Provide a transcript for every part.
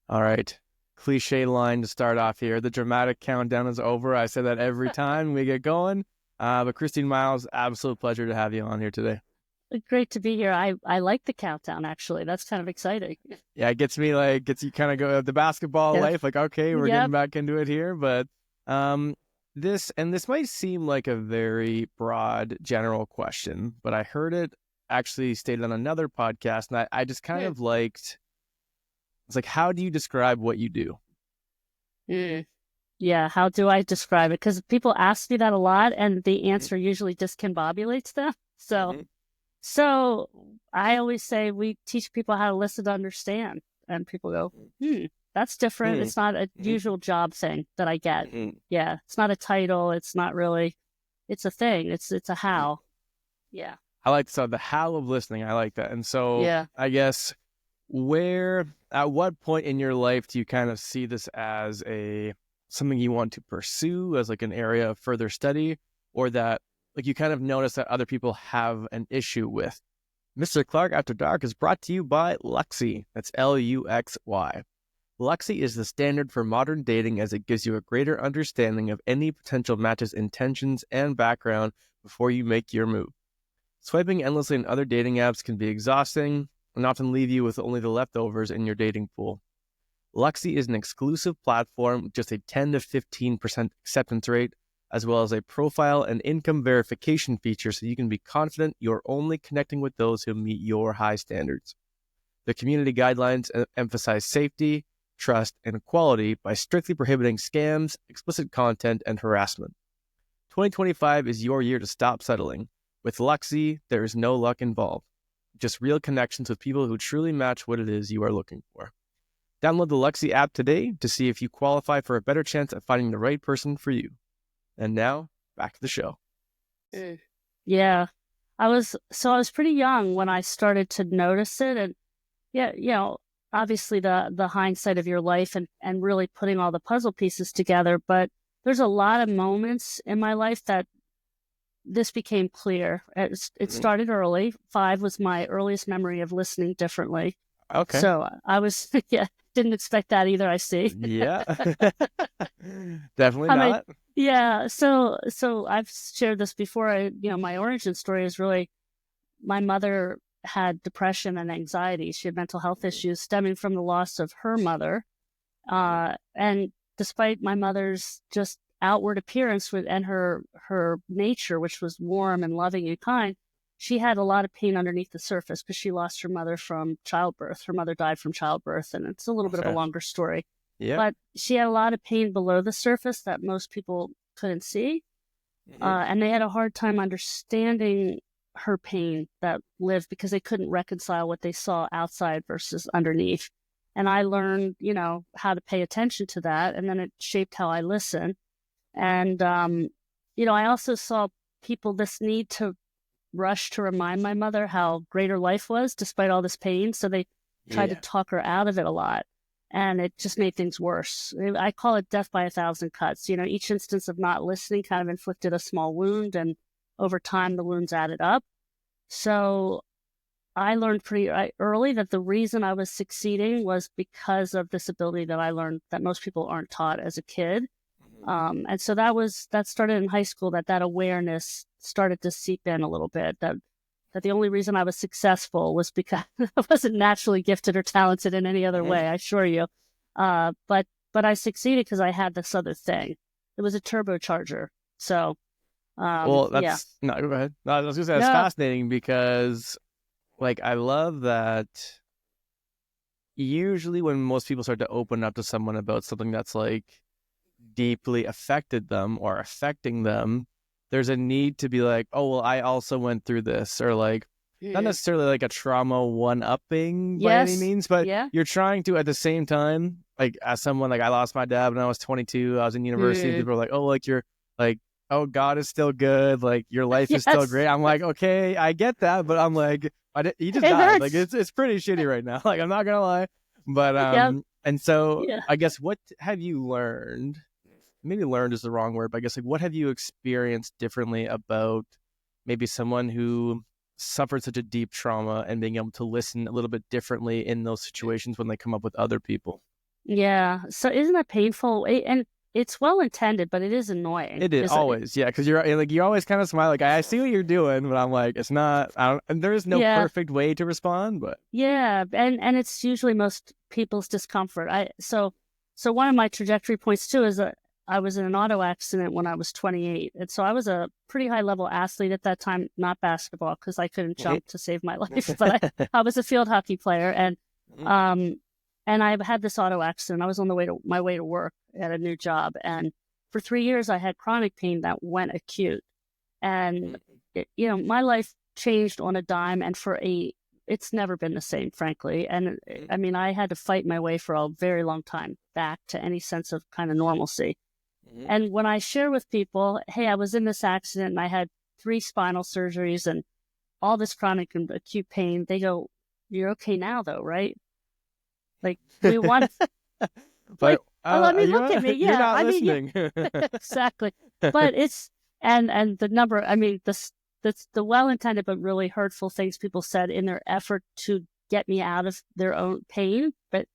All right. Cliche line to start off here. The dramatic countdown is over. I say that every time we get going. But Christine Miles, absolute pleasure to have you on here today. Great to be here. I like the countdown, actually. That's kind of exciting. Yeah, it gets you kind of go the basketball Yep. life. Like, okay, we're getting Yep. back into it here. But um, this might seem like a very broad, general question, but I heard it actually stated on another podcast, and I just kind Hmm. of liked. It's like, how do you describe what you do? Mm. Yeah. How do I describe it? Because people ask me that a lot, and the answer usually discombobulates them. So, Mm-hmm. so I always say we teach people how to listen to understand, and people go, that's different. It's not a Mm-hmm. usual job thing that I get. Mm-hmm. Yeah. It's not a title. It's not really. It's a thing. It's a how. Yeah. I like the how of listening. I like that. And so Yeah. I guess at what point in your life do you kind of see this as a something you want to pursue as like an area of further study, or that like you kind of notice that other people have an issue with? Mr. Clark After Dark is brought to you by Luxy. That's Luxy. Luxy is the standard for modern dating as it gives you a greater understanding of any potential match's intentions and background before you make your move. Swiping endlessly in other dating apps can be exhausting and often leave you with only the leftovers in your dating pool. Luxy is an exclusive platform with just a 10 to 15% acceptance rate, as well as a profile and income verification feature so you can be confident you're only connecting with those who meet your high standards. The community guidelines emphasize safety, trust, and equality by strictly prohibiting scams, explicit content, and harassment. 2025 is your year to stop settling. With Luxy, there is no luck involved. Just real connections with people who truly match what it is you are looking for. Download the Luxy app today to see if you qualify for a better chance at finding the right person for you. And now, back to the show. Mm. Yeah. I was pretty young when I started to notice it, and yeah, obviously the hindsight of your life and really putting all the puzzle pieces together, but there's a lot of moments in my life that this became clear. It Mhm. started early. 5 was my earliest memory of listening differently. Okay. So I was yeah, didn't expect that either, I see. Yeah. Definitely I mean, not. yeah, so I've shared this before. My origin story is really my mother had depression and anxiety. She had mental health issues stemming from the loss of her mother. And despite my mother's just outward appearance and her nature, which was warm and loving and kind, she had a lot of pain underneath the surface because she lost her mother from childbirth. Her mother died from childbirth, and it's a little bit of a Okay. longer story. Yep. But she had a lot of pain below the surface that most people couldn't see. Mhm. And they had a hard time understanding her pain that lived because they couldn't reconcile what they saw outside versus underneath. And I learned, how to pay attention to that. And then it shaped how I listen. And, I also saw people this need to rush to remind my mother how great her life was despite all this pain. So they tried to Yeah. talk her out of it a lot. And it just made things worse. I call it death by a thousand cuts. Each instance of not listening kind of inflicted a small wound, and over time, the wounds added up. So I learned pretty early that the reason I was succeeding was because of this ability that I learned that most people aren't taught as a kid. And so that started in high school. That awareness started to seep in a little bit. That the only reason I was successful was because I wasn't naturally gifted or talented in any other Mhm. way. I assure you. But I succeeded because I had this other thing. It was a turbocharger. So Well, yeah. that's no, go ahead. No, I was gonna say that's No. fascinating because like I love that usually when most people start to open up to someone about something that's like deeply affected them or affecting them, there's a need to be like, oh, well, I also went through this, or like, not Mm. necessarily like a trauma one upping by any Yes. means, but Yeah. you're trying to at the same time, like, as someone, like, I lost my dad when I was 22, I was in university, and Mm. people are like, oh, like, you're like, oh, God is still good, like, your life is still Yes. great. I'm like, okay, I get that, but I'm like, he just It died. Like, hurts. it's pretty shitty right now. Like, I'm not gonna lie. But Yeah. and so Yeah. I guess what have you learned, maybe learned is the wrong word, but I guess like what have you experienced differently about maybe someone who suffered such a deep trauma and being able to listen a little bit differently in those situations when they come up with other people? Yeah. So isn't that painful? And it's well intended, but it is annoying. It is Is it? always, yeah, because you're like you always kind of smile, like I see what you're doing, but I'm like it's not. I don't. And there is no Yeah. perfect way to respond, but Yeah. And it's usually most people's discomfort. So one of my trajectory points too is that I was in an auto accident when I was 28. And so I was a pretty high level athlete at that time, not basketball because I couldn't jump to save my life, but I was a field hockey player. Um, and I had this auto accident. I was on the way to my way to work at a new job. And for 3 years, I had chronic pain that went acute. And, my life changed on a dime. And it's never been the same, frankly. And I mean, I had to fight my way for a very long time back to any sense of kind of normalcy. And when I share with people, hey, I was in this accident and I had 3 spinal surgeries and all this chronic and acute pain, they go, you're okay now, though, right? Like, we want, like, but oh, I mean, look at me. you're Yeah. not I mean, yeah, listening. exactly. But and the number, I mean, the well intended but really hurtful things people said in their effort to get me out of their own pain. But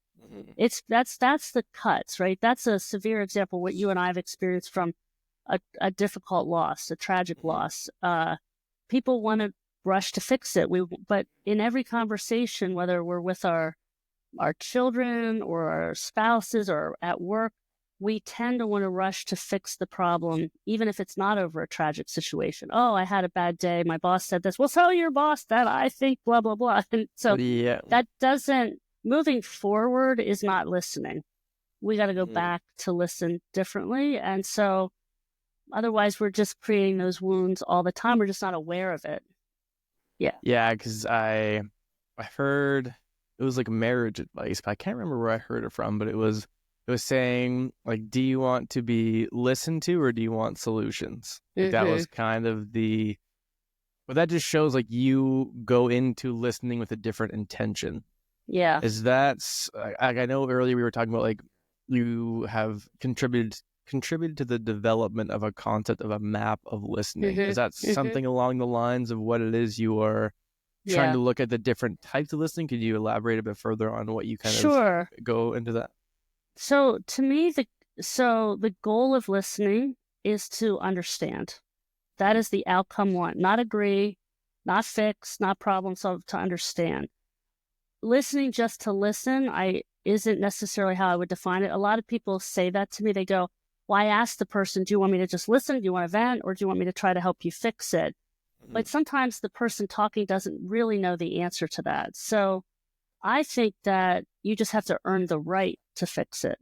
that's the cuts, right? That's a severe example of what you and I have experienced from a difficult loss, a tragic loss. People want to rush to fix it. But in every conversation, whether we're with our children or our spouses or at work, we tend to want to rush to fix the problem, even if it's not over a tragic situation. Oh, I had a bad day. My boss said this. Well, tell your boss that I think blah, blah, blah. And so Yeah. that doesn't, moving forward is not listening. We got to go back to listen differently. And so otherwise, we're just creating those wounds all the time. We're just not aware of it. Yeah. Yeah, because I heard it was like marriage advice, but I can't remember where I heard it from, but it was saying like, do you want to be listened to or do you want solutions? Like that Mm-hmm. was kind of but that just shows like you go into listening with a different intention. Yeah. Is that's I know earlier we were talking about like you have contributed to the development of a concept of a map of listening. Is that Mm-hmm. Mm-hmm. something along the lines of what it is you are trying Yeah. to look at the different types of listening? Could you elaborate a bit further on what you kind of Sure. go into that? So to me, the goal of listening is to understand. That is the outcome one, not agree, not fix, not problem solve, to understand. Listening just to listen, I isn't necessarily how I would define it. A lot of people say that to me. They go, well, I asked the person, do you want me to just listen? Do you want to vent? Or do you want me to try to help you fix it? But sometimes the person talking doesn't really know the answer to that. So I think that you just have to earn the right to fix it.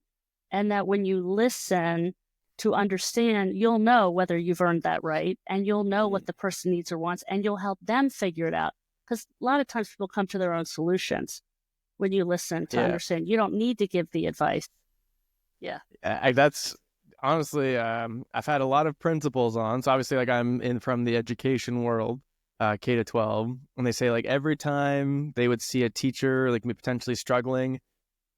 And that when you listen to understand, you'll know whether you've earned that right and you'll know what the person needs or wants and you'll help them figure it out. Because a lot of times people come to their own solutions when you listen to Yeah, understand. You don't need to give the advice. Yeah. that's honestly, I've had a lot of principals on. So obviously, like I'm in from the education world, K to 12, and they say like every time they would see a teacher like potentially struggling,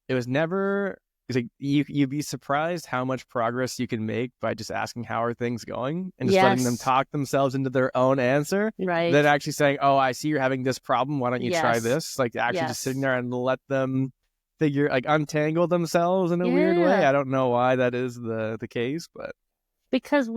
it was never. It's like you'd be surprised how much progress you can make by just asking how are things going and just letting them Yes. talk themselves into their own answer. Then Right. actually saying, "Oh, I see you're having this problem. Why don't you try Yes. this?" Like actually just sitting Yes. there and let them figure like untangle themselves in a weird way. Yeah. I don't know why that is the case, but Because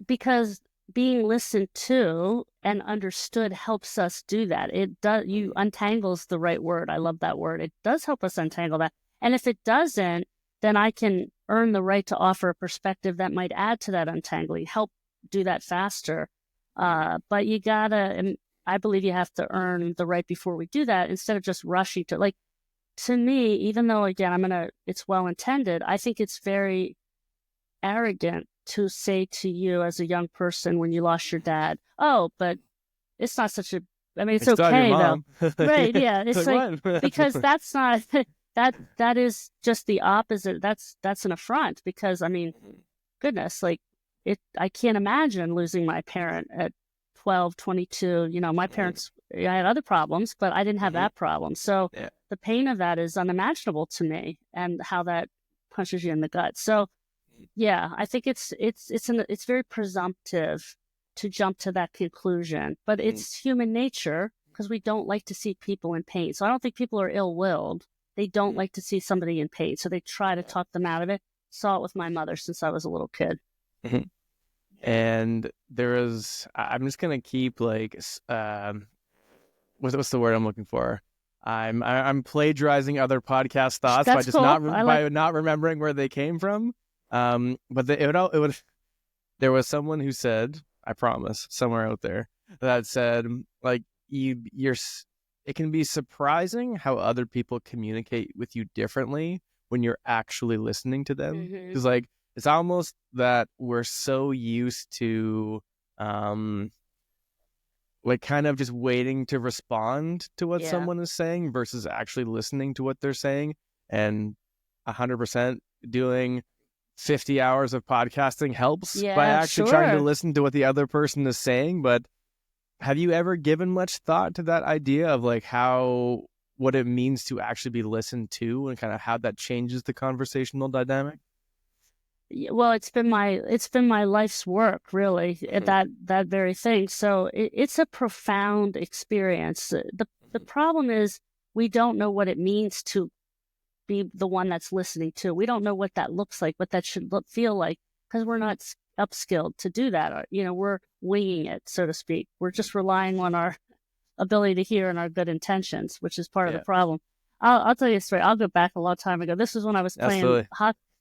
because being listened to and understood helps us do that. It does, you untangles the right word. I love that word. It does help us untangle that. And if it doesn't, then I can earn the right to offer a perspective that might add to that untangling, help do that faster. But you gotta, and I believe you have to earn the right before we do that instead of just rushing to, like, to me, even though again, it's well intended, I think it's very arrogant to say to you as a young person when you lost your dad, oh, but it's not such a, I mean, I it's still have your okay though. mom. Right. Yeah. It's like, Like what? because that's not, that is just the opposite. That's an affront because I mean, goodness, like I can't imagine losing my parent at 12, 22. My parents, I had other problems, but I didn't have that problem. So Yeah. the pain of that is unimaginable to me and how that punches you in the gut. So yeah, I think it's very presumptive to jump to that conclusion, but it's human nature because we don't like to see people in pain. So I don't think people are ill-willed. they don't like to see somebody in pain. So they try to talk them out of it. Saw it with my mother since I was a little kid. Mhm. And there is, I'm just gonna keep like, what's the word I'm looking for? I'm plagiarizing other podcast thoughts by That's just cool. not I like, by not remembering where they came from. But it would. There was someone who said, I promise, somewhere out there that said like you're. It can be surprising how other people communicate with you differently when you're actually listening to them. hmm Because like it's almost that we're so used to like kind of just waiting to respond to what yeah. someone is saying versus actually listening to what they're saying, and 100% doing 50 hours of podcasting helps by Yeah, actually trying to sure. listen to what the other person is saying. But have you ever given much thought to that idea of like how what it means to actually be listened to and kind of how that changes the conversational dynamic? Well, it's been my life's work, really, Mhm. that very thing. So it's a profound experience. The problem is we don't know what it means to be the one that's listening to. We don't know what that looks like, what that should feel like, because we're not upskilled to do that. We're winging it, so to speak. We're just relying on our ability to hear and our good intentions, which is part of the Yeah, problem. I'll tell you a story. I'll go back a long time ago. This was when I was playing absolutely.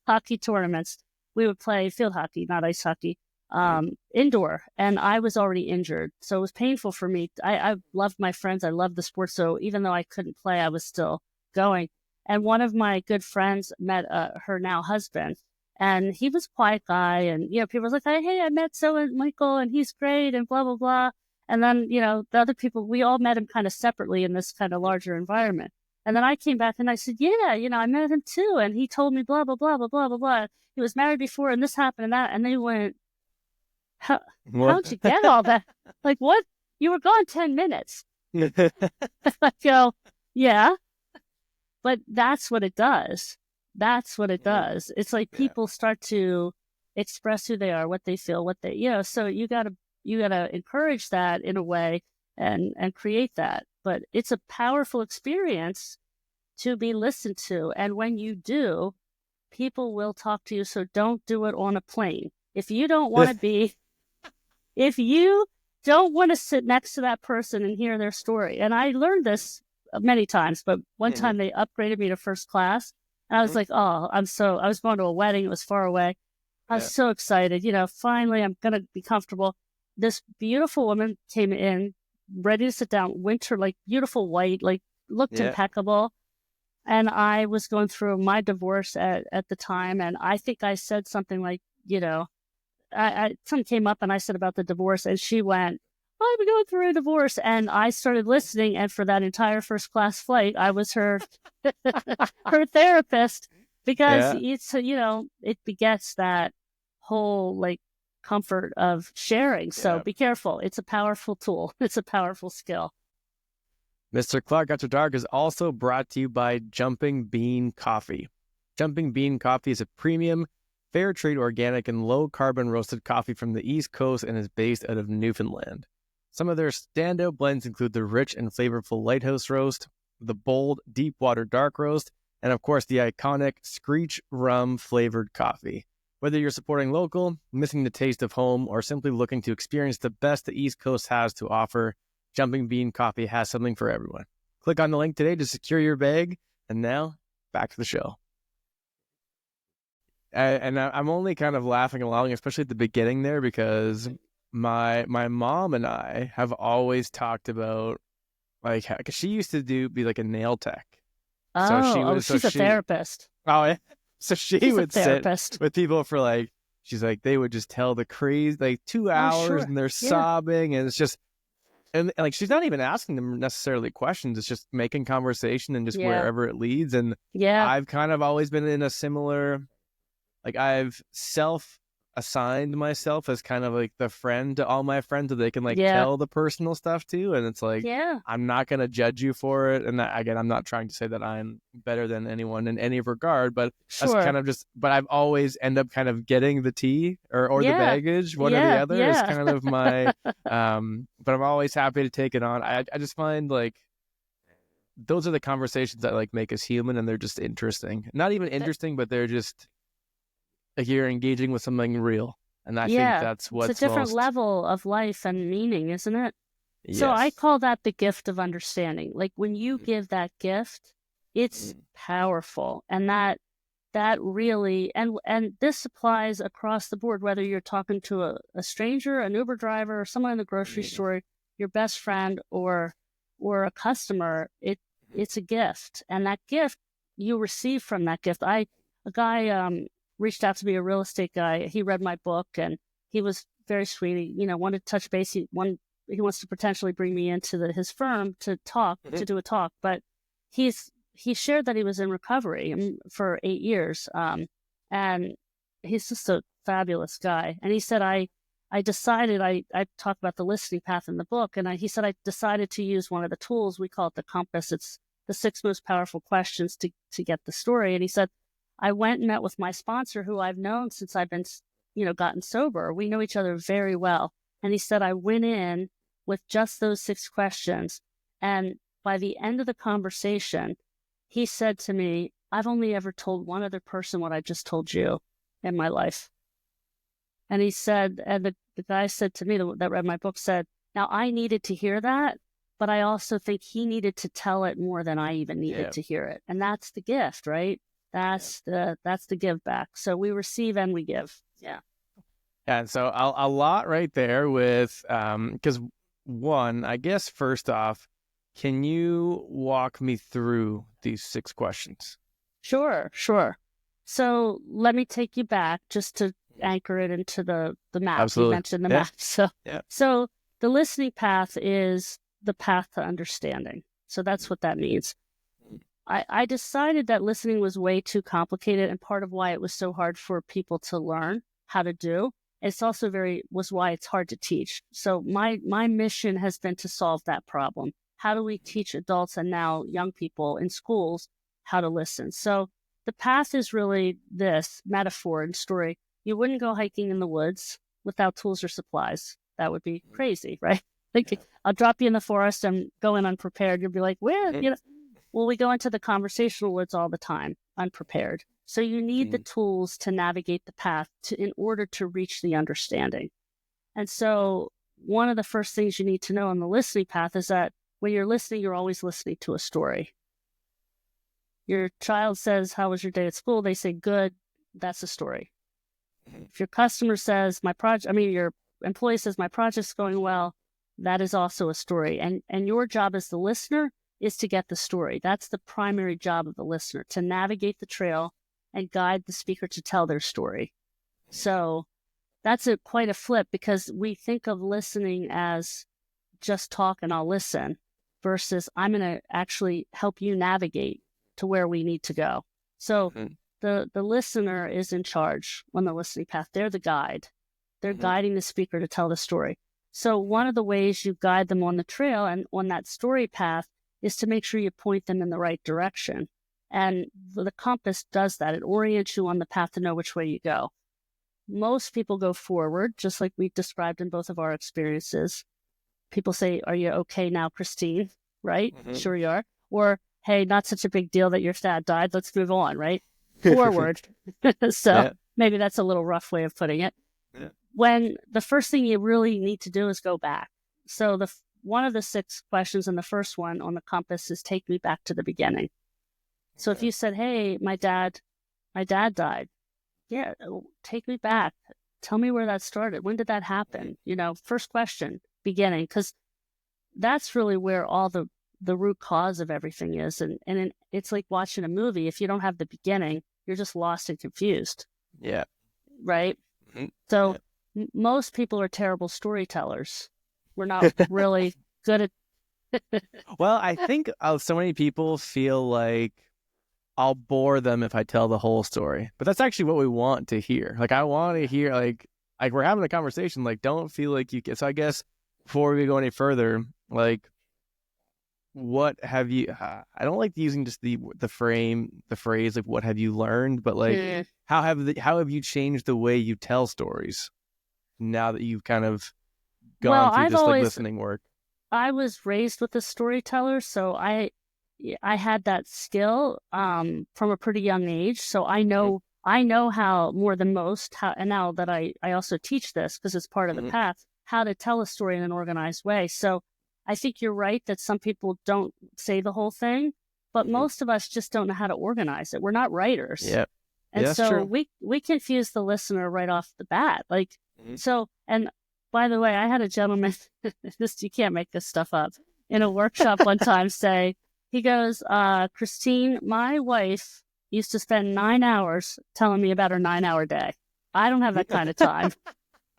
hockey tournaments. We would play field hockey, not ice hockey, Mhm. indoor, and I was already injured, so it was painful for me. I loved my friends. I loved the sport, so even though I couldn't play, I was still going. And one of my good friends met her now husband, and he was a quiet guy. And people was like, "Hey, I met so and Michael, and he's great," and blah blah blah. And then, the other people, we all met him kind of separately in this kind of larger environment. And then I came back and I said, yeah, I met him too. And he told me blah, blah, blah, blah, blah, blah, blah. He was married before and this happened and that. And they went, How, What? how'd you get all that? Like, what? You were gone 10 minutes. I go, yeah, but that's what it does. That's what it does. It's like Yeah. people start to express who they are, what they feel, what they, so you gotta encourage that in a way and create that. But it's a powerful experience to be listened to. And when you do, people will talk to you. So don't do it on a plane. If you don't want to be, if you don't want to sit next to that person and hear their story, and I learned this many times, but one Mhm. time they upgraded me to first class, and I was Mhm. like, oh, I was going to a wedding, it was far away. I was Yeah. so excited. Finally, I'm going to be comfortable. This beautiful woman came in, ready to sit down, winter, like beautiful white, like looked Yeah. impeccable. And I was going through my divorce at the time. And I think I said something like, something came up and I said about the divorce. And she went, I'm going through a divorce. And I started listening. And for that entire first class flight, I was her, her therapist because Yeah. it begets that whole like comfort of sharing. So Yeah. be careful. It's a powerful tool. It's a powerful skill. Mr. Clark After Dark is also brought to you by Jumping Bean Coffee. Jumping Bean Coffee is a premium, fair trade organic, and low carbon roasted coffee from the East Coast and is based out of Newfoundland. Some of their standout blends include the rich and flavorful Lighthouse Roast, the bold Deepwater Dark Roast, and of course the iconic Screech Rum flavored coffee. Whether you're supporting local, missing the taste of home, or simply looking to experience the best the East Coast has to offer, Jumping Bean Coffee has something for everyone. Click on the link today to secure your bag. And now, back to the show. And I'm only kind of laughing along, especially at the beginning there, because my mom and I have always talked about like cause she used to be like a nail tech. So she Oh, was so she's a she therapist. oh yeah. So she She's a would sit therapist. with people for like she's like they would just tell the crazy like two Oh, hours sure. and they're Yeah. sobbing and it's just and like she's not even asking them necessarily questions, it's just making conversation and just Yeah. wherever it leads. And Yeah. I've kind of always been in a similar like I've self assigned myself as kind of like the friend to all my friends that they can like Yeah. tell the personal stuff to, and it's like Yeah. I'm not going to judge you for it. And that, again, I'm not trying to say that I'm better than anyone in any regard, but that's kind Sure. of just but I've always end up kind of getting the tea or the Yeah. baggage, one or the Yeah. other is Yeah. kind of my but I'm always happy to take it on. I just find like those are the conversations that like make us human, and they're just interesting. Not even interesting, but they're just like you're engaging with something real. And I think Yeah, that's it's a what's different most, level of life and meaning, isn't it? So I yes. call that the gift of understanding. Like when you give that gift, it's powerful. And that really and this applies across the board, whether you're talking to a stranger, an Uber driver, or someone in the grocery store, your best friend or a customer, it's a gift. And that gift you receive from that gift. A guy reached out to me, a real estate guy. He read my book and he was very sweet. He, wanted to touch base. He wants to potentially bring me into his firm to do a talk, but he shared that he was in recovery for 8 years, and he's just a fabulous guy. And he said, I decided I talk about the listening path in the book, and he said I decided to use one of the tools. We call it the compass. It's the 6 most powerful questions to get the story. And he said I went and met with my sponsor, who I've known since I've been gotten sober. We know each other very well. And he said I went in with just those 6 questions, and by the end of the conversation, he said to me, I've only ever told one other person what I just told you in my life. And he said, and the guy said to me that read my book said, now I needed to hear that, but I also think he needed to tell it more than I even needed to hear it. And that's the gift, right? That's the give back. So we receive and we give. Yeah. And so a lot right there with, because one, I guess first off, can you walk me through these 6 questions? Sure. So let me take you back just to anchor it into the map. You Absolutely. mentioned the Yeah. map. So Yeah. so the listening path is the path to understanding. So that's what that means. I decided that listening was way too complicated, and part of why it was so hard for people to learn how to do. It's also was why it's hard to teach. So my mission has been to solve that problem. How do we teach adults and now young people in schools how to listen? So the path is really this metaphor and story. You wouldn't go hiking in the woods without tools or supplies. That would be crazy, right? Like I'll drop you in the forest and go in unprepared. You'll be like, where, Well, we go into the conversational woods all the time, unprepared. So you need the tools to navigate the path in order to reach the understanding. And so one of the first things you need to know on the listening path is that when you're listening, you're always listening to a story. Your child says, how was your day at school? They say, good. That's a story. If your customer says, your employee says, my project's going well, that is also a story. And your job as the listener is to get the story. That's the primary job of the listener, to navigate the trail and guide the speaker to tell their story. So that's quite a flip, because we think of listening as just talk and I'll listen, versus I'm going to actually help you navigate to where we need to go. So the listener is in charge on the listening path. They're the guide. They're guiding the speaker to tell the story. So one of the ways you guide them on the trail and on that story path is to make sure you point them in the right direction. And the compass does that. It orients you on the path to know which way you go. Most people go forward, just like we described in both of our experiences. People say, are you okay now, Christine? Right? Sure you are. Or, hey, not such a big deal that your dad died. Let's move on, right? Forward. So maybe that's a little rough way of putting it. Yeah. When the first thing you really need to do is go back. So one of the 6 questions in the first one on the compass is take me back to the beginning. So if you said, hey, my dad died. Yeah, take me back. Tell me where that started. When did that happen? First question, beginning, because that's really where all the root cause of everything is. And it's like watching a movie. If you don't have the beginning, you're just lost and confused. Yeah. Right? So most people are terrible storytellers. We're not really good at Well, I think so many people feel like I'll bore them if I tell the whole story, but that's actually what we want to hear. Like, I want to hear, like we're having a conversation, like, don't feel like you can. So I guess before we go any further, like, what have you, I don't like using just the phrase, like, what have you learned, but like, how have you changed the way you tell stories now that you've kind of gone through this like listening work? I was raised with a storyteller, so I had that skill from a pretty young age. So Mhm. I know how more than most how, and now that I also teach this because it's part of the Mhm. path, how to tell a story in an organized way. So I think you're right that some people don't say the whole thing, but Mhm. most of us just don't know how to organize it. We're not writers. Yeah. And Yeah, that's so true. we confuse the listener right off the bat. Like, Mhm. so, and by the way, I had a gentleman, this, you can't make this stuff up, in a workshop one time say, he goes, Christine, my wife used to spend 9 hours telling me about her 9 hour day. I don't have that kind of time.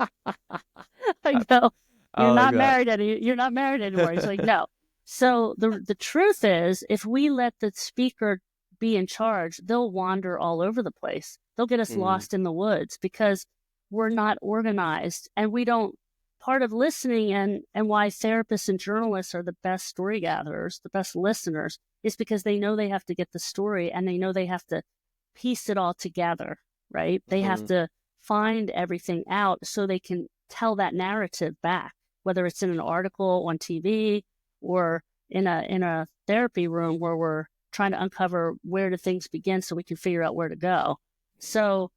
I go, I like that. you're not married anymore. He's like, no. So the truth is, if we let the speaker be in charge, they'll wander all over the place. They'll get us Mm. lost in the woods because we're not organized, and we don't. Part of listening and why therapists and journalists are the best story gatherers, the best listeners, is because they know they have to get the story and they know they have to piece it all together, right? They have Mhm. to find everything out so they can tell that narrative back, whether it's in an article on TV or in a therapy room where we're trying to uncover where do things begin so we can figure out where to go. So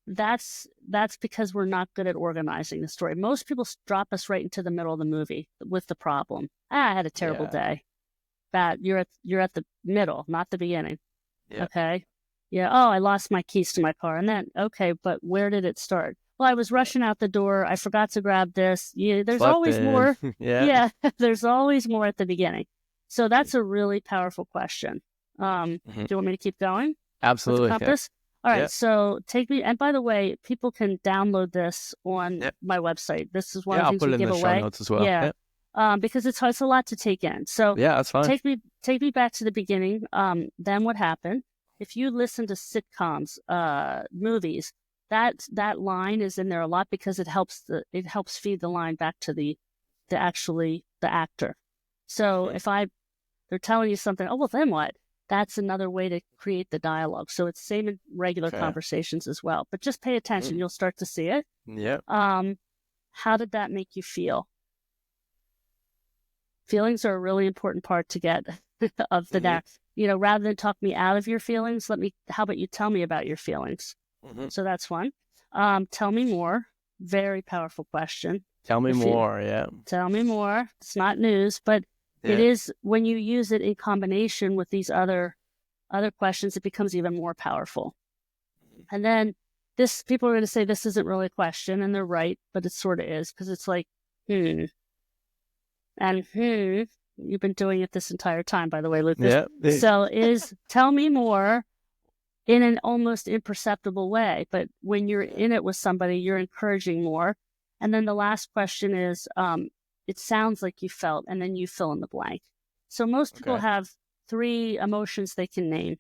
that's because we're not good at organizing the story. Most people drop us right into the middle of the movie with the problem. I had a terrible Yeah. day. Bad. You're at the middle, not the beginning. Yeah. Okay. Yeah. Oh, I lost my keys to my car. And then, okay, but where did it start? Well, I was Yeah. rushing out the door. I forgot to grab this. Yeah, there's Slept always in. more. Yeah. Yeah, there's always more at the beginning. So that's a really powerful question. Mhm. Do you want me to keep going with the Absolutely. Yeah. compass? All right. Yeah. So take me, and by the way, people can download this on Yeah. my website. This is one of Yeah. the I'll things put it we in give the show away. notes as well. Yeah. Yeah. Because it's a lot to take in. So Yeah, that's fine. take me back to the beginning. Then what happened? If you listen to sitcoms, movies, that line is in there a lot because it helps feed the line back to the actually the actor. So Mhm. if they're telling you something, oh well, then what? That's another way to create the dialogue. So it's same in regular Okay. conversations as well. But just pay attention; Mhm. you'll start to see it. Yeah. Um, how did that make you feel? Feelings are a really important part to get of the Mhm. next. You know, rather than talk me out of your feelings, how about you tell me about your feelings? Mhm. So that's one. Tell me more. Very powerful question. Tell me If you more. Yeah. tell me more, it's not news, but it Yeah. is when you use it in combination with these other questions, it becomes even more powerful. And then this people are going to say this isn't really a question, and they're right, but it sort of is because it's like, hmm, and you've been doing it this entire time, by the way, Lucas. Yeah. So is tell me more in an almost imperceptible way. But when you're Yeah. in it with somebody, you're encouraging more. And then the last question is, it sounds like you felt, and then you fill in the blank. So most people Okay. have three emotions they can name.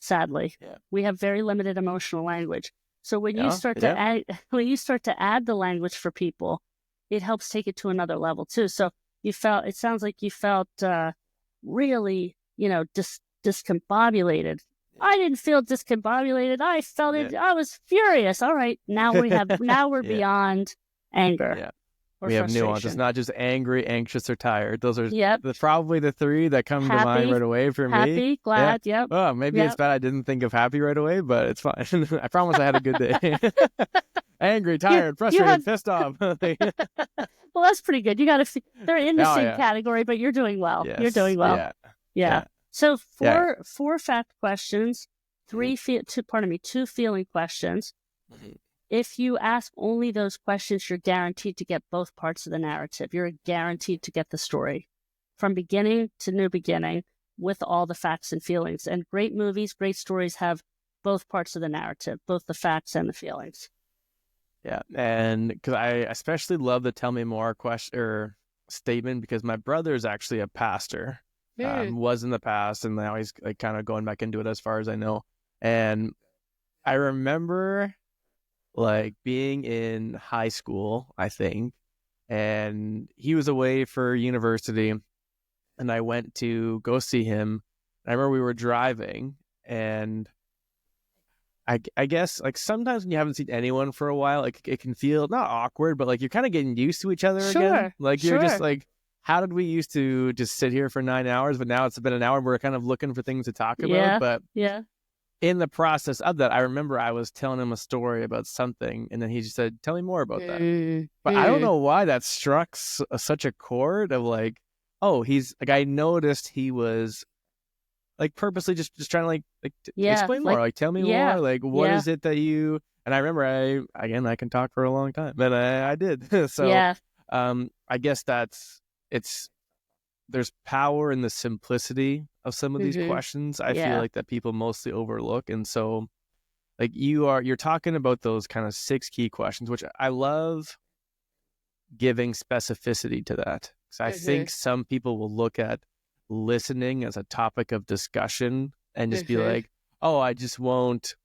Sadly, Yeah. we have very limited emotional language. So Yeah. Yeah. when you start to add the language for people, it helps take it to another level too. So it sounds like you felt really, discombobulated. I didn't feel discombobulated. I felt Yeah. it. I was furious. All right. Now we're Yeah. beyond anger Yeah. or We have nuance. It's frustration. not just angry, anxious, or tired. Those are Yep. probably the three that come to mind Happy, right away for me. happy, Yeah. glad. Yep. Oh, maybe it's Yep. bad I didn't think of happy right away, but it's fine. I promise I had a good day. Angry, You, tired, you frustrated, had, pissed off. Oh, well, that's pretty good. They're in the same yeah. category, but you're doing well. You're Yes. doing well. Yeah. Yeah. Yeah. So Yeah. four fact questions, Mhm. two feeling questions. Mhm. If you ask only those questions, you're guaranteed to get both parts of the narrative. You're guaranteed to get the story from beginning to new beginning with all the facts and feelings. And great movies, great stories have both parts of the narrative, both the facts and the feelings. Yeah. And because I especially love the tell me more question or statement because my brother is actually a pastor. Hmm. Was in the past and now he's like kind of going back into it as far as I know. And I remember like being in high school, I think, and he was away for university and I went to go see him. I remember we were driving and I guess like sometimes when you haven't seen anyone for a while, like it can feel not awkward, but like you're kind of getting used to each other again. Sure, Like you're just sure. like how did we used to just sit here for 9 hours, but now it's been an hour and we're kind of looking for things to talk about. Yeah. But Yeah. in the process of that, I remember I was telling him a story about something, and then he just said, "Tell me more about that." But I don't Mm. know why that struck such a chord of like, oh, he's like, I noticed he was like purposely just trying to Yeah. explain more, Like, like tell me yeah. more, like what Yeah. is it that you. And I remember I can talk for a long time, but I did. So Yeah. I guess it's there's power in the simplicity of some of these Mm-hmm. questions. I feel Yeah. like that people mostly overlook, and so like you're talking about those kind of 6 key questions, which I love giving specificity to that. So I Mm-hmm. think some people will look at listening as a topic of discussion and just be Mm-hmm. like, oh, I just won't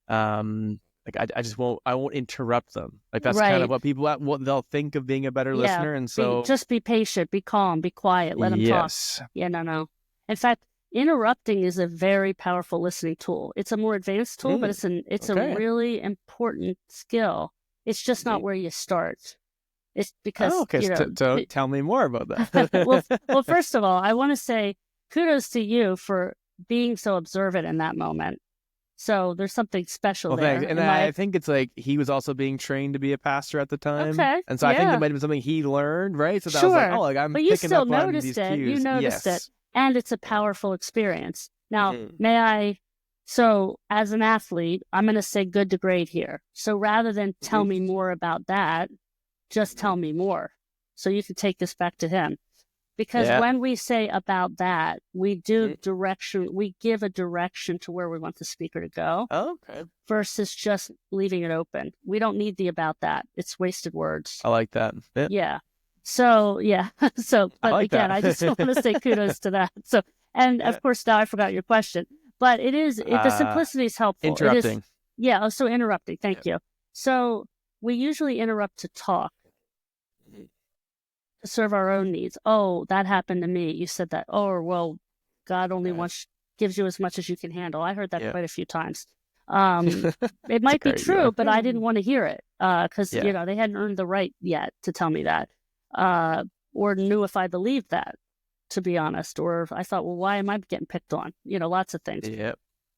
I just I won't interrupt them. Like that's kind of Right. what people what they'll think of being a better Yeah. listener. And so Just be patient, be calm, be quiet, let them talk. yes. Yeah, no, no. In fact, interrupting is a very powerful listening tool. It's a more advanced tool, but Mm, it's a okay. really important skill. It's just Mhm. not where you start. It's Oh, because, okay. So tell me more about that. well, first of all, I want to say kudos to you for being so observant in that moment. So there's something special Well, thanks. there And in my, I think it's like he was also being trained to be a pastor at the time. okay, And so I think it yeah. might have been something he learned, right? So that was like, Sure, oh, like I'm but you picking still up on noticed these it. You cues. noticed it, Yes. and it's a Yeah. powerful experience. Now, Mm-hmm. may I? So, as an athlete, I'm going to say good to great here. So, rather than tell me more about that, just Mm-hmm. tell me more. So, you can take this back to him. Because Yeah. when we say about that, we do Mm-hmm. direction, we give a direction to where we want the speaker to go Okay. versus just leaving it open. We don't need the about that, it's wasted words. I like that. Yeah. Yeah. So yeah. So, I but like again, I just that. want to say kudos to that. So, and Yeah. of course, now I forgot your question, but the Uh, simplicity is helpful. It is, interrupting. yeah. Oh, so interrupting. Yeah. Thank you. So we usually interrupt to talk, Mhm. to serve our own needs. Oh, that happened to me. You said that. Oh, well, God only Right. wants gives you as much as you can handle. I heard that Yeah. quite a few times. Um, it It's a might be great true, one. but I didn't want to hear it because Yeah. they hadn't earned the right yet to tell me that, uh, or knew if I believed that. To be honest, or I thought, well, why am I getting picked on? Lots of things. Yeah.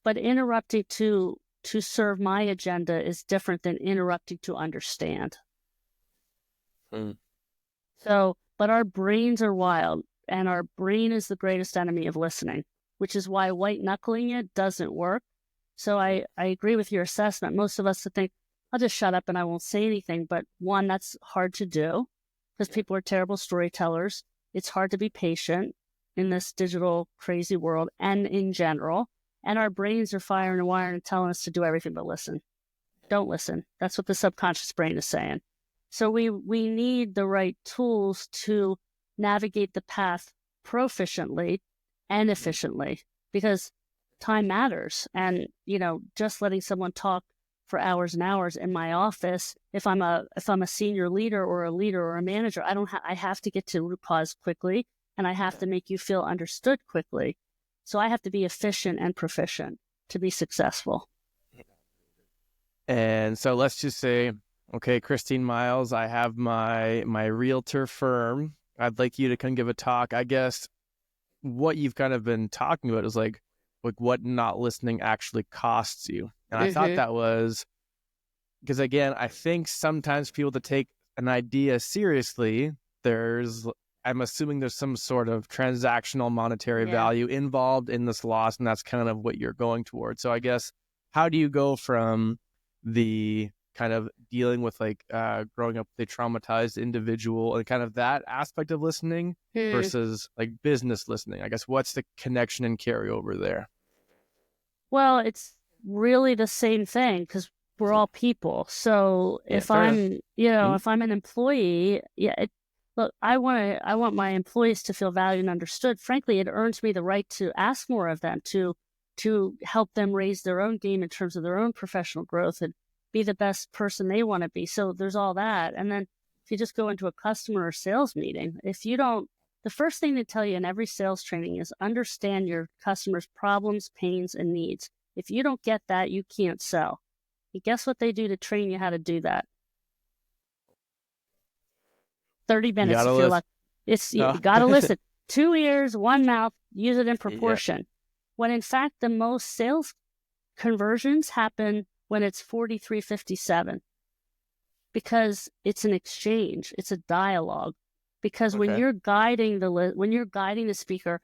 But interrupting to serve my agenda is different than interrupting to understand. Mm. So, but our brains are wild, and our brain is the greatest enemy of listening, which is why white knuckling it doesn't work. So I agree with your assessment. Most of us think, I'll just shut up and I won't say anything. But one, that's hard to do because people are terrible storytellers. It's hard to be patient in this digital crazy world and in general. And our brains are firing and wiring and telling us to do everything but listen. Don't listen. That's what the subconscious brain is saying. So we need the right tools to navigate the path proficiently and efficiently because time matters. And just letting someone talk for hours and hours in my office, if I'm a senior leader or a leader or a manager, I have to get to root cause quickly, and I have to make you feel understood quickly. So I have to be efficient and proficient to be successful. And so let's just say, okay, Christine Miles, I have my realtor firm. I'd like you to come give a talk. I guess what you've kind of been talking about is like what not listening actually costs you. And I thought Mm-hmm. that was because again, I think sometimes people to take an idea seriously, there's I'm assuming there's some sort of transactional monetary Yeah. value involved in this loss, and that's kind of what you're going towards. So I guess how do you go from the kind of dealing with growing up with a traumatized individual and kind of that aspect of listening Hmm. versus like business listening? I guess what's the connection and carryover there? Well, it's really the same thing because we're all people. So Yeah, if fair enough. Mm-hmm. if I'm an employee, yeah, look, I want my employees to feel valued and understood. Frankly, it earns me the right to ask more of them, to help them raise their own game in terms of their own professional growth and be the best person they want to be. So there's all that. And then if you just go into a customer or sales meeting, if you don't, the first thing they tell you in every sales training is understand your customer's problems, pains, and needs. If you don't get that, you can't sell. And guess what they do to train you how to do that? 30 You minutes gotta if you're listen. lucky. You Oh. got to listen. 2 ears, one mouth, use it in Yeah. proportion. When in fact, the most sales conversions happen when it's 43-57 because it's an exchange, it's a dialogue. Because when Okay. you're guiding the speaker,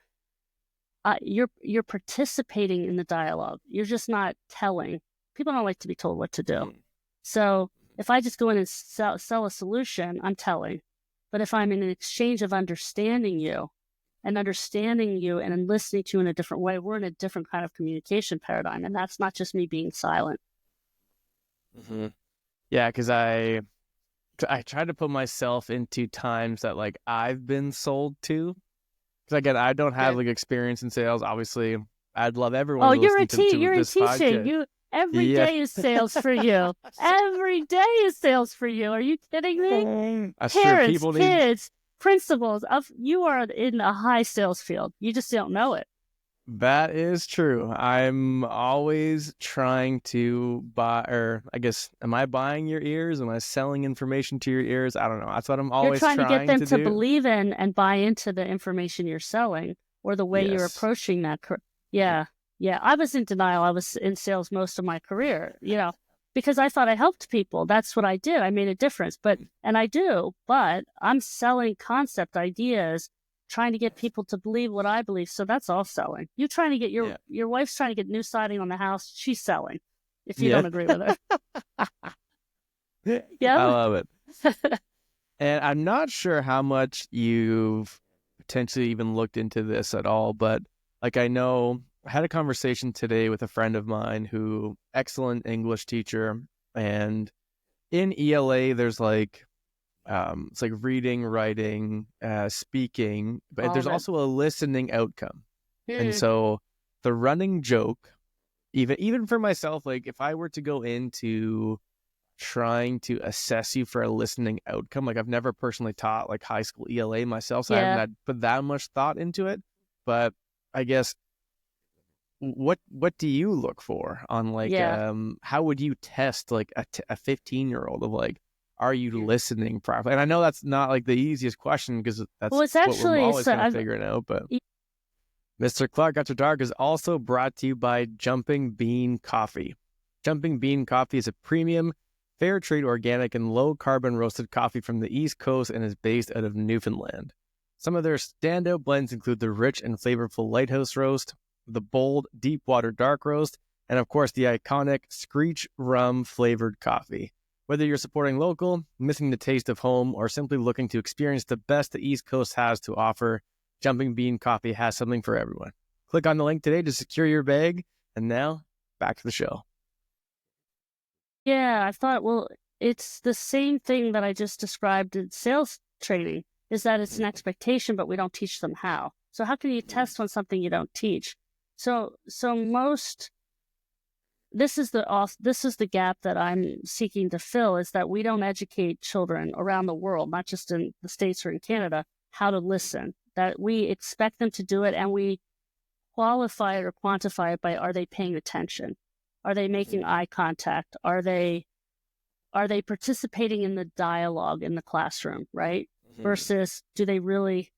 you're participating in the dialogue. You're just not telling. People don't like to be told what to do. Mhm. So if I just go in and sell a solution, I'm telling. But if I'm in an exchange of understanding you and listening to you in a different way, we're in a different kind of communication paradigm. And that's not just me being silent. Mhm. Yeah, because I try to put myself into times that like I've been sold to. Because again, I don't have Okay. like experience in sales. Obviously, I'd love everyone Oh, to listen to you're in this teaching. podcast. You every Yeah. day is sales for you. Every day is sales for you. Are you kidding me? That's true. Parents, People need kids, principals of you are in a high sales field. You just don't know it. That is true. I'm always trying to buy, or I guess, am I buying your ears? Am I selling information to your ears? I don't know. That's what I'm You're always trying to get trying them to to do. believe in and buy into the information you're selling or the way you're Yes. approaching that. Yeah. Yeah. I was in denial. I was in sales most of my career, because I thought I helped people. That's what I did. I made a difference, and I do, but I'm selling concept ideas, trying to get people to believe what I believe. So that's all selling. You trying to get Yeah. your wife's trying to get new siding on the house. She's selling if you Yeah. don't agree with her. I Yeah. love it. And I'm not sure how much you've potentially even looked into this at all, but like I know I had a conversation today with a friend of mine who excellent English teacher, and in ELA there's like it's like reading, writing, speaking, but All there's of it. also a listening outcome. And Hmm. so the running joke, even for myself, like if I were to go into trying to assess you for a listening outcome. Like I've never personally taught like high school ELA myself, so I haven't Yeah. had put that much thought into it. But I guess what do you look for on like Yeah. how would you test like a 15-year-old of like are you listening properly? And I know that's not like the easiest question because Well, that's it's what we're actually always so kind of I've figuring out. But Mr. Clark After Dark is also brought to you by Jumping Bean Coffee. Jumping Bean Coffee is a premium, fair trade organic, and low carbon roasted coffee from the East Coast and is based out of Newfoundland. Some of their standout blends include the rich and flavorful Lighthouse Roast, the bold Deepwater Dark Roast, and of course the iconic Screech Rum flavored coffee. Whether you're supporting local, missing the taste of home, or simply looking to experience the best the East Coast has to offer, Jumping Bean Coffee has something for everyone. Click on the link today to secure your bag. And now, back to the show. Yeah, I thought, well, it's the same thing that I just described in sales training, is that it's an expectation, but we don't teach them how. So how can you test on something you don't teach? So most this is the gap that I'm seeking to fill, is that we don't educate children around the world, not just in the States or in Canada, how to listen. That we expect them to do it and we qualify it or quantify it by, are they paying attention? Are they making eye contact? Are they participating in the dialogue in the classroom, right? Versus, do they really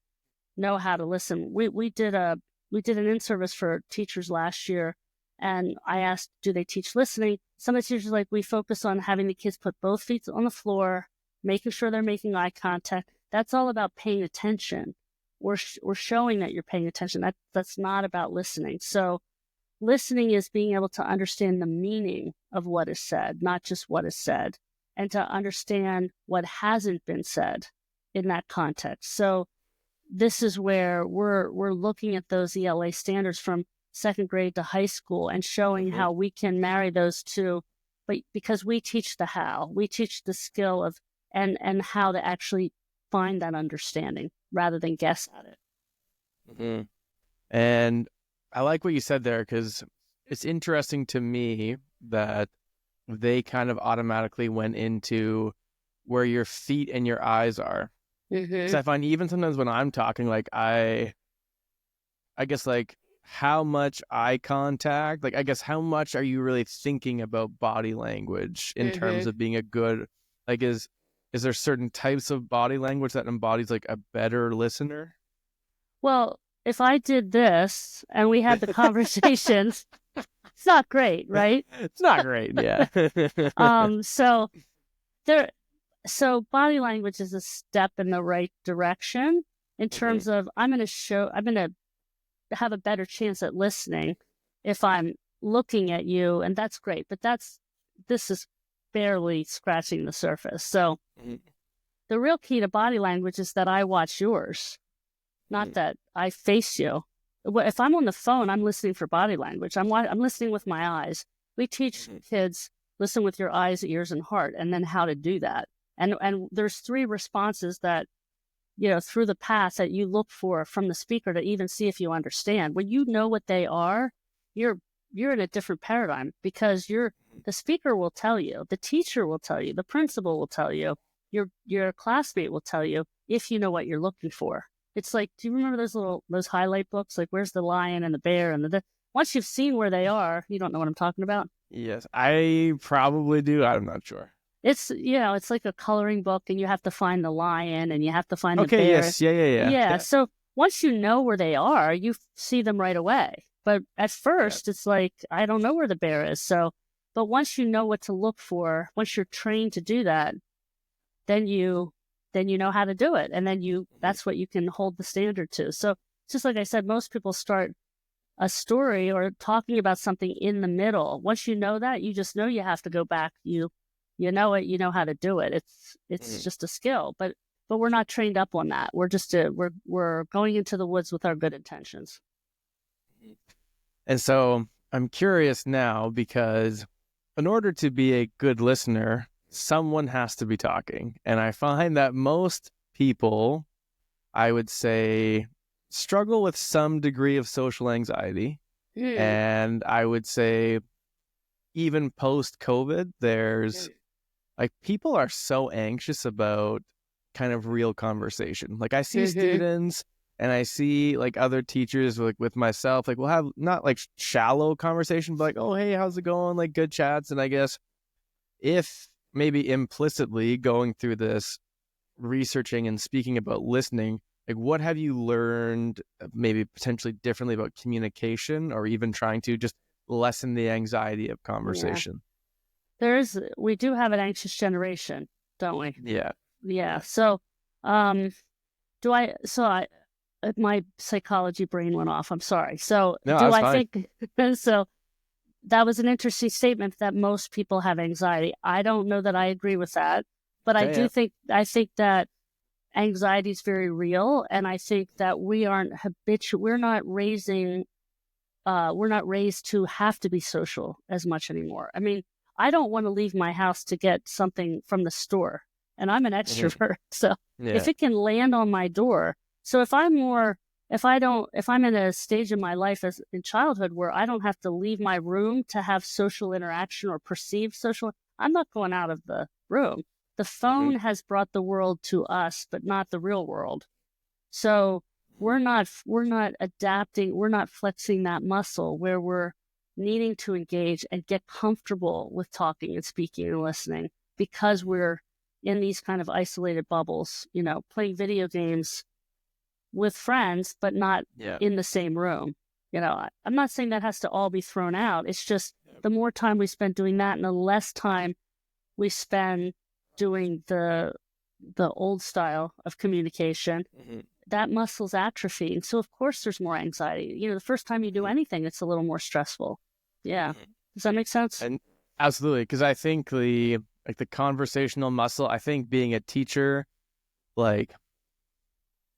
know how to listen? We did an in-service for teachers last year, and I asked, do they teach listening? Some of the teachers like, we focus on having the kids put both feet on the floor, making sure they're making eye contact. That's all about paying attention. We're showing that you're paying attention. That's not about listening. So listening is being able to understand the meaning of what is said, not just what is said, and to understand what hasn't been said in that context. So this is where we're looking at those ELA standards from second grade to high school and showing how we can marry those two, but because we teach the how, we teach the skill of and how to actually find that understanding rather than guess at it. Mm-hmm. And I like what you said there because it's interesting to me that they kind of automatically went into where your feet and your eyes are. Because Mm-hmm. I find even sometimes when I'm talking, like I guess like how much eye contact, like I guess how much are you really thinking about body language in terms Mm-hmm. of being a good, like is is there certain types of body language that embodies like a better listener? Well, if I did this and we had the conversations, it's not great, right? It's not great, yeah. So there, so body language is a step in the right direction in Mhm, terms of I'm going to have a better chance at listening if I'm looking at you, and that's great. But this is barely scratching the surface. So mhm, the real key to body language is that I watch yours, not mhm, that I face you. If I'm on the phone, I'm listening for body language. I'm listening with my eyes. We teach mhm, kids listen with your eyes, ears, and heart, and then how to do that. And there's three responses that through the path that you look for from the speaker to even see if you understand. When you know what they are, you're you're in a different paradigm because the speaker will tell you, the teacher will tell you, the principal will tell you, your classmate will tell you if you know what you're looking for. It's like, do you remember those highlight books? Like, where's the lion and the bear and the once you've seen where they are, you don't know what I'm talking about. yes, I probably do. I'm not sure. It's like a coloring book and you have to find the lion and you have to find the Okay, bear. yes, yeah, yeah, yeah, Yeah. yeah, So once you know where they are, you see them right away. But at yeah. first, it's like, I don't know where the bear is. But once you know what to look for, once you're trained to do that, then you know how to do it. And then Mhm, that's what you can hold the standard to. So just like I said, most people start a story or talking about something in the middle. Once you know that, you just know you have to go back. You know it, you know how to do it. It's mhm, just a skill, but we're not trained up on that. We're going into the woods with our good intentions. mhm. And so I'm curious now because in order to be a good listener, someone has to be talking. And I find that most people, I would say, struggle with some degree of social anxiety. Mm, And I would say, even post COVID, there's like people are so anxious about kind of real conversation. Like I see mm-hmm. students and I see like other teachers like with myself, like we'll have not like shallow conversation, but like, oh hey, how's it going? Like good chats. And I guess if maybe implicitly going through this researching and speaking about listening, like what have you learned maybe potentially differently about communication or even trying to just lessen the anxiety of Yeah, conversation? we do have an anxious generation, don't we? Yeah. Yeah. Yeah. Um, so my psychology brain went off. I'm sorry. So No, do that's I fine. think so? That was an interesting statement that most people have anxiety. I don't know that I agree with that, but Okay, yeah. I think that anxiety is very real, and I think that we aren't habitual. We're not raised to have to be social as much anymore. I mean, I don't want to leave my house to get something from the store, and I'm an Hmm. extrovert. So if Yeah. it can land on my door, so if I'm in a stage in my life as in childhood where I don't have to leave my room to have social interaction or perceived social, I'm not going out of the room. The Hmm. phone has brought the world to us, but not the real world. So we're not adapting, we're not flexing that muscle where we're needing to engage and get comfortable with talking and speaking and listening because we're in these kind of isolated bubbles, playing video games with friends, but not Yeah. in the same room. I'm not saying that has to all be thrown out. It's just the more time we spend doing that and the less time we spend doing the old style of communication, Hmm. that muscle's atrophying. So of course there's more anxiety. The first time you do Hmm. anything, it's a little more stressful. Yeah. Hmm. Does that make sense? And absolutely, because I think the conversational muscle, I think being a teacher, like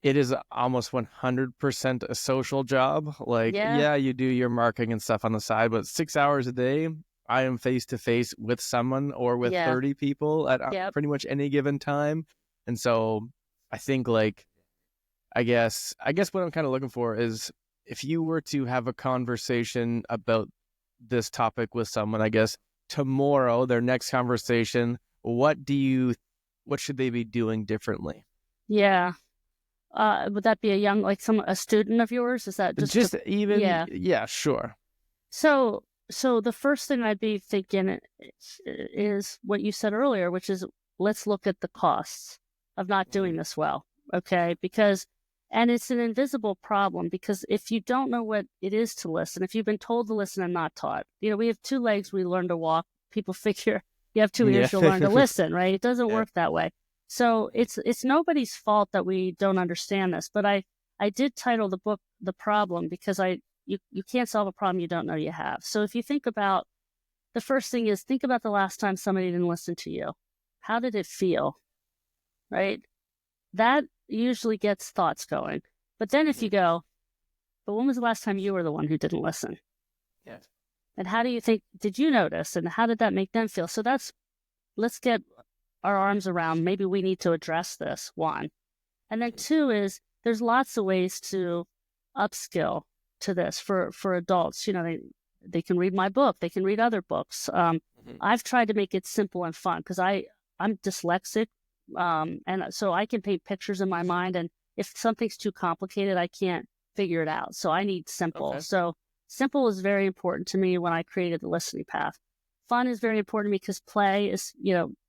it is almost 100% a social job. Like, Yeah. yeah, you do your marketing and stuff on the side, but 6 hours a day, I am face to face with someone or with Yeah. 30 people at Yep. pretty much any given time. And so I think like I guess what I'm kind of looking for is if you were to have a conversation about this topic with someone, I guess tomorrow, their next conversation, what should they be doing differently? Yeah. Would that be a student of yours? Is that just Just even, yeah. yeah, sure. So the first thing I'd be thinking is what you said earlier, which is let's look at the costs of not doing this well. Okay. And it's an invisible problem, because if you don't know what it is to listen, if you've been told to listen and not taught, we have 2 legs, we learn to walk. People figure you have 2 Yeah. ears, you'll learn to listen, right? It doesn't Yeah. work that way. So it's nobody's fault that we don't understand this. But I did title the book The Problem, because you can't solve a problem you don't know you have. So if you think about, the first thing is, think about the last time somebody didn't listen to you. How did it feel? Right? That usually gets thoughts going. But then if you go, but when was the last time you were the one who didn't listen? Yeah. And how do you think, did you notice? And how did that make them feel? So let's get our arms around, maybe we need to address this, one. And then 2 is, there's lots of ways to upskill to this for adults. They can read my book, they can read other books. I've tried to make it simple and fun, because I'm dyslexic. And so I can paint pictures in my mind, and if something's too complicated, I can't figure it out. So I need simple. Okay. So simple is very important to me when I created the listening path. Fun is very important to me, because play is,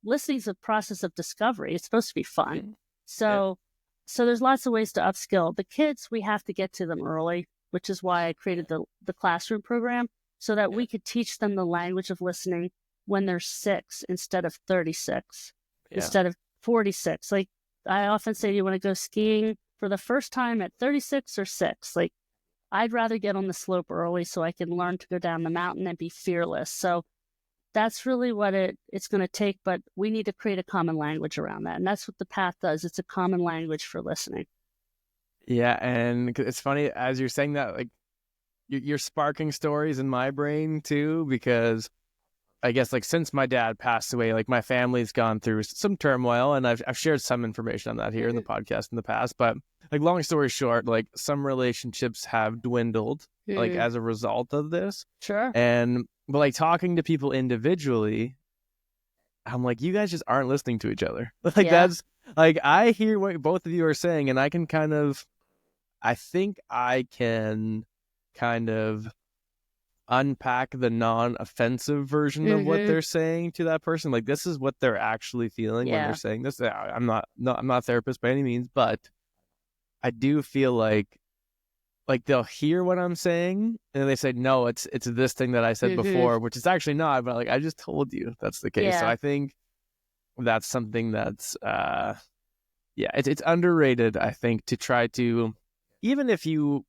listening is a process of discovery. It's supposed to be fun. So there's lots of ways to upskill. The kids, we have to get to them early, which is why I created the classroom program, so that we could teach them the language of listening when they're 6 instead of 36, instead of 46. Like, I often say, do you want to go skiing for the first time at 36 or 6? Like, I'd rather get on the slope early so I can learn to go down the mountain and be fearless. So that's really what it's going to take, but we need to create a common language around that. And that's what the path does. It's a common language for listening. Yeah, and it's funny, as you're saying that, like, you're sparking stories in my brain too, because I guess, like, since my dad passed away, like, my family's gone through some turmoil, and I've shared some information on that here in the podcast in the past. But, like, long story short, like, some relationships have dwindled, like, as a result of this. Sure. But like, talking to people individually, I'm like, you guys just aren't listening to each other. Like, that's like, I hear what both of you are saying, and I think I can kind of unpack the non-offensive version of what they're saying to that person. Like, this is what they're actually feeling when they're saying this. I'm not a therapist by any means, but I do feel like they'll hear what I'm saying, and they say, no, it's this thing that I said before, which is actually not, but like, I just told you that's the case. So I think that's something that's it's underrated, I think, to try to, even if you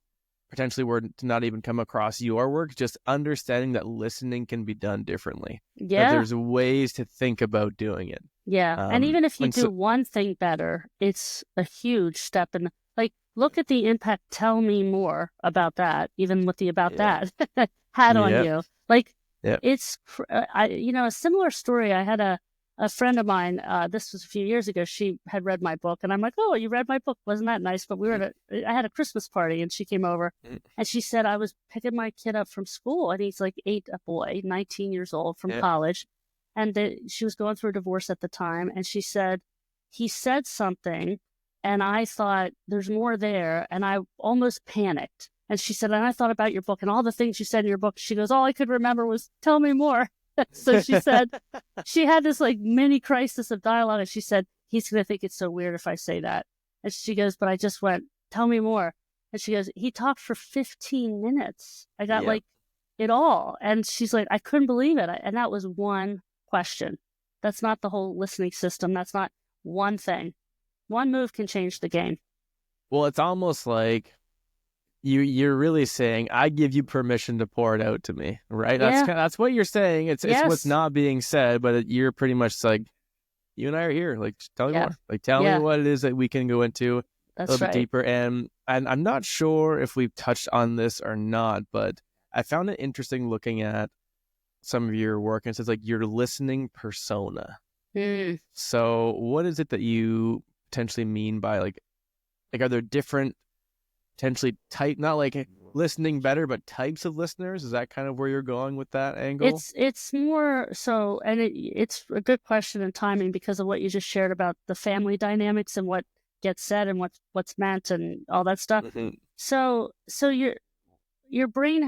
potentially were to not even come across your work, just understanding that listening can be done differently. That there's ways to think about doing it. And even if you do one thing better, it's a huge step in. Like, look at the impact. Tell me more about that, even with the about that hat on you. Like, it's, a similar story. I had a friend of mine, this was a few years ago, she had read my book, and I'm like, oh, you read my book? Wasn't that nice? But I had a Christmas party, and she came over, and she said, I was picking my kid up from school, and he's like a boy, 19 years old, from college. And she was going through a divorce at the time, and she said, he said something, and I thought, there's more there, and I almost panicked. And she said, and I thought about your book and all the things you said in your book. She goes, all I could remember was, tell me more. So she said, she had this like mini crisis of dialogue, and she said, he's going to think it's so weird if I say that. And she goes, but I just went, tell me more. And she goes, he talked for 15 minutes. I got like it all. And she's like, I couldn't believe it. And that was one question. That's not the whole listening system. That's not one thing. One move can change the game. Well, it's almost like you're really saying, I give you permission to pour it out to me, right? That's what you're saying. It's what's not being said, but you're pretty much like, you and I are here. Like, tell me more. Like, tell me what it is that we can go into a little bit deeper. And I'm not sure if we've touched on this or not, but I found it interesting looking at some of your work, and it says like your listening persona. So what is it that you potentially mean by like are there different potentially type, not like listening better, but types of listeners? Is that kind of where you're going with that angle? It's more so, and it's a good question and timing, because of what you just shared about the family dynamics and what gets said and what's meant and all that stuff. So your brain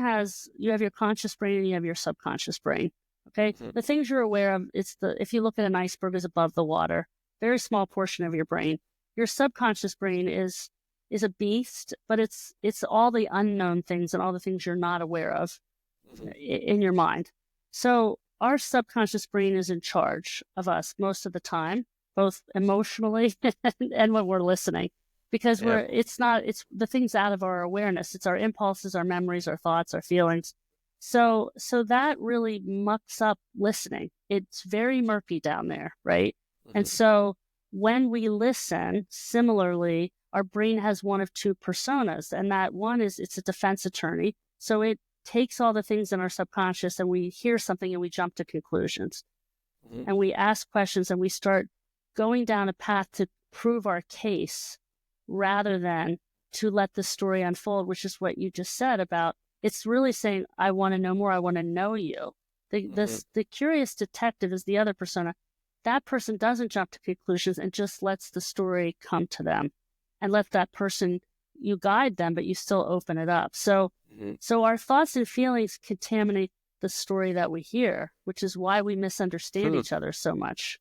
you have your conscious brain and you have your subconscious brain. Okay. Mhm. The things you're aware of, if you look at an iceberg is above the water, very small portion of your brain. Your subconscious brain is a beast, but it's all the unknown things and all the things you're not aware of Mhm. in your mind. So our subconscious brain is in charge of us most of the time, both emotionally and when we're listening, because Yeah. it's the things out of our awareness. It's our impulses, our memories, our thoughts, our feelings. So that really mucks up listening. It's very murky down there, right? And Mhm. so when we listen, similarly, our brain has one of two personas, and that one is it's a defense attorney. So it takes all the things in our subconscious and we hear something and we jump to conclusions Mhm. and we ask questions and we start going down a path to prove our case rather than to let the story unfold, which is what you just said about it's really saying, I want to know more. I want to know you. Mhm. The curious detective is the other persona. That person doesn't jump to conclusions and just lets the story come to them and let that person, you guide them, but you still open it up. Mhm. So our thoughts and feelings contaminate the story that we hear, which is why we misunderstand Hmm. each other so much.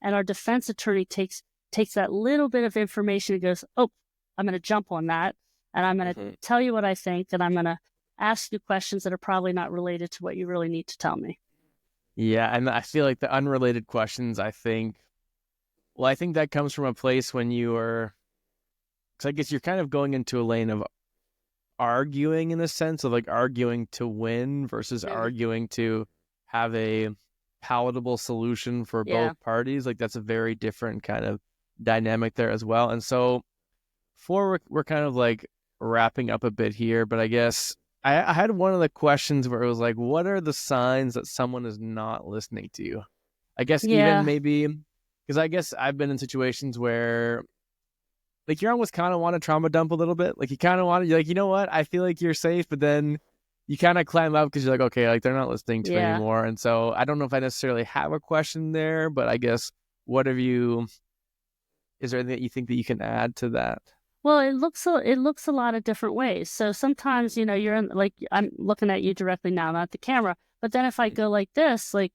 And our defense attorney takes that little bit of information and goes, "Oh, I'm going to jump on that, and I'm going to Mhm. tell you what I think, and I'm going to ask you questions that are probably not related to what you really need to tell me." Yeah, and I feel like the unrelated questions, I think that comes from a place when you are, because I guess you're kind of going into a lane of arguing in a sense of like arguing to win versus Mhm. arguing to have a palatable solution for both Yeah, parties. Like that's a very different kind of dynamic there as well. And so for we're kind of like wrapping up a bit here, but I guess I had one of the questions where it was like, what are the signs that someone is not listening to you? I guess even yeah, maybe because I guess I've been in situations where like you almost kind of want to trauma dump a little bit. Like you kind of want to, you're like, you know what? I feel like you're safe, but then you kind of climb up because you're like, okay, like they're not listening to me yeah. anymore. And so I don't know if I necessarily have a question there, but I guess what have you? Is there anything that you think that you can add to that? Well, it looks a lot of different ways. So sometimes, you're in like I'm looking at you directly now, not the camera. But then if I go like this, like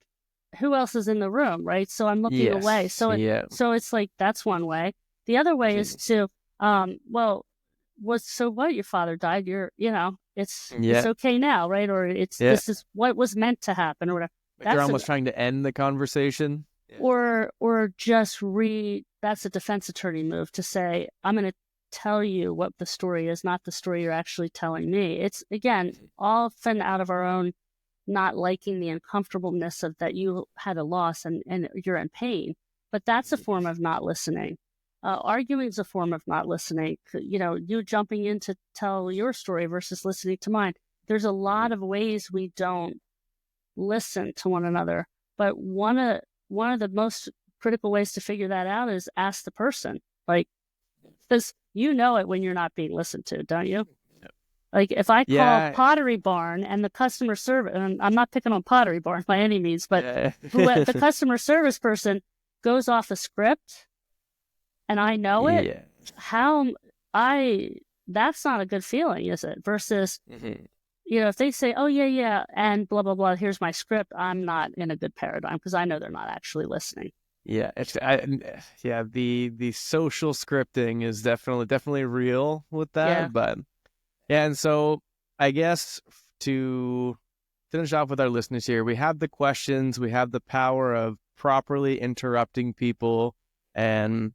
who else is in the room, right? So I'm looking away. Yes. Yeah. So it's like that's one way. The other way is Mhm. to well, so what? Your father died. It's Yeah. okay now, right? Or it's Yeah. this is what was meant to happen, or whatever. Like you're That's almost trying to end the conversation. Yeah. or just read. That's a defense attorney move to say, I'm going to tell you what the story is, not the story you're actually telling me. It's again Mhm. often out of our own not liking the uncomfortableness of that you had a loss and you're in pain. But that's a Mhm. form of not listening. Arguing is a form of not listening. You jumping in to tell your story versus listening to mine. There's a Mhm. lot of ways we don't listen to one another. But one of the most critical ways to figure that out is ask the person. Like, because you know it when you're not being listened to, don't you? Like if I call Yeah. Pottery Barn and the customer service, and I'm not picking on Pottery Barn by any means, but Yeah. the customer service person goes off a script and I know it, Yeah. how I that's not a good feeling, is it? Versus Mhm. if they say, "Oh yeah, yeah," and blah blah blah, here's my script, I'm not in a good paradigm because I know they're not actually listening. Yeah, yeah, the social scripting is definitely real with Yeah, that, but yeah, and so I guess to finish off with our listeners here, we have the questions, we have the power of properly interrupting people, and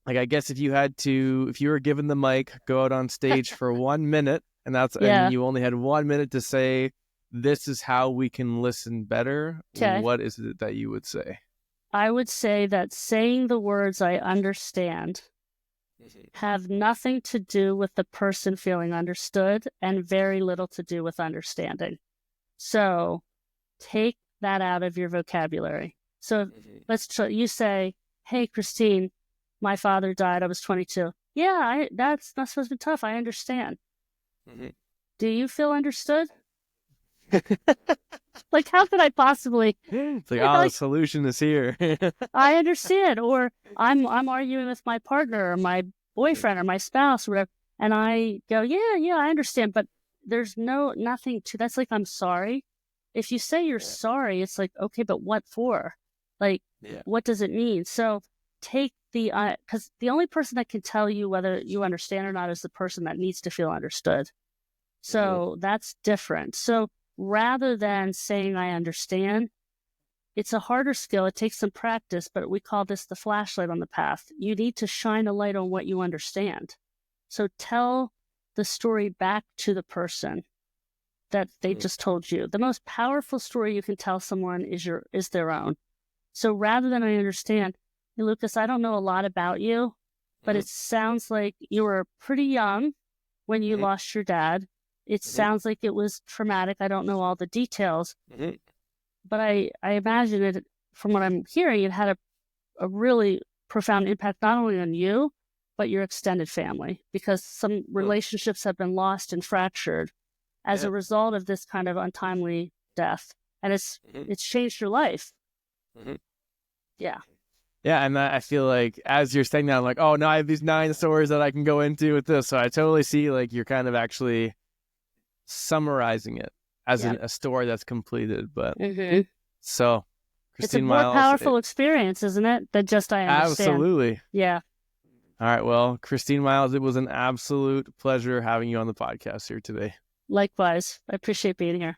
like I guess if you were given the mic, go out on stage for 1 minute, and yeah. you only had 1 minute to say, this is how we can listen better, Okay. what is it that you would say? I would say that saying the words "I understand" Mhm. have nothing to do with the person feeling understood and very little to do with understanding. So take that out of your vocabulary. So Mhm. you say, "Hey, Christine, my father died. I was 22. Yeah, that's supposed to be tough. I understand. Mhm. Do you feel understood? Like, how could I possibly, It's like, oh, the like, solution is here. I understand, or I'm arguing with my partner or my boyfriend or my spouse or whatever, and I go, yeah, yeah, I understand, but there's nothing to that's like I'm sorry. if you say you're sorry, it's like, okay, but what for? Like, what does it mean? So take because the only person that can tell you whether you understand or not is the person that needs to feel understood. So that's different. So rather than saying I understand, it's a harder skill. It takes some practice, but we call this the flashlight on the path. You need to shine a light on what you understand. So tell the story back to the person that they just told you. The most powerful story you can tell someone is their own. So rather than I understand, hey, Lucas, I don't know a lot about you, but it sounds like you were pretty young when you lost your dad. It sounds like it was traumatic. I don't know all the details, but I imagine it, from what I'm hearing, it had a really profound impact not only on you, but your extended family, because some relationships have been lost and fractured as a result of this kind of untimely death. And it's changed your life. Yeah. Yeah, and I feel like as you're saying that, I'm like, oh, now I have these 9 stories that I can go into with this. So I totally see like you're kind of actually summarizing it as a story that's completed. But so, it's a Christine more Miles, powerful experience, isn't it? Than just I understand. Absolutely. Yeah. All right. Well, Christine Miles, it was an absolute pleasure having you on the podcast here today. Likewise. I appreciate being here.